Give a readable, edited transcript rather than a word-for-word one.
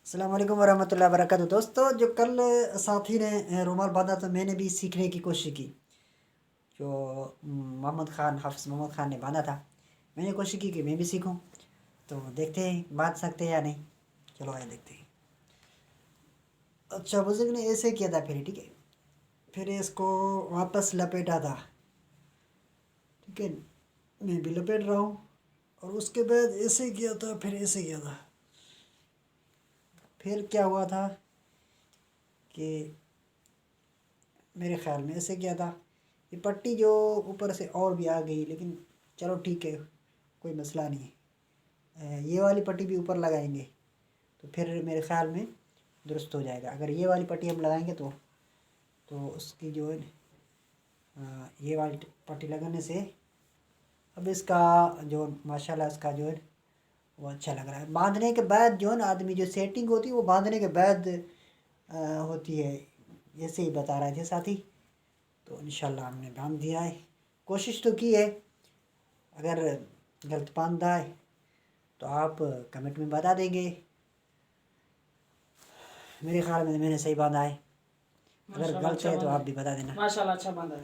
अस्सलाम वालेकुम वरहमतुल्लाहि वबरकातुहू। दोस्तों, जो कल साथी ने रुमाल बांधा तो मैंने भी सीखने की कोशिश की। जो मोहम्मद ख़ान हाफ़िज़ मोहम्मद ख़ान ने बांधा था, मैंने कोशिश की कि मैं भी सीखूं। तो देखते हैं बांध सकते हैं या नहीं। चलो आइए देखते हैं। अच्छा, बुजुर्ग ने ऐसे किया था, फिर ठीक है, फिर इसको वापस लपेटा था। ठीक है, मैं भी लपेट रहा हूँ और उसके बाद ऐसे किया था, फिर ऐसे किया था। फिर क्या हुआ था कि मेरे ख़्याल में ऐसे किया था, ये पट्टी जो ऊपर से और भी आ गई, लेकिन चलो ठीक है, कोई मसला नहीं है। ये वाली पट्टी भी ऊपर लगाएंगे तो फिर मेरे ख़्याल में दुरुस्त हो जाएगा। अगर ये वाली पट्टी हम लगाएंगे तो उसकी जो है ये वाली पट्टी लगाने से अब इसका जो माशाल्लाह इसका जो है वो अच्छा लग रहा है। बांधने के बाद जो है ना, आदमी जो सेटिंग होती है वो बांधने के बाद होती है, जैसे ही बता रहे थे साथी। तो इंशाल्लाह हमने बांध दिया है, कोशिश तो की है। अगर गलत बांधा है तो आप कमेंट में बता देंगे। मेरे ख्याल में मैंने सही बांधा है, अगर माशाल्लाह गलत अच्छा है तो बांधा आप है। भी बता देना। माशाल्लाह अच्छा बांधा है।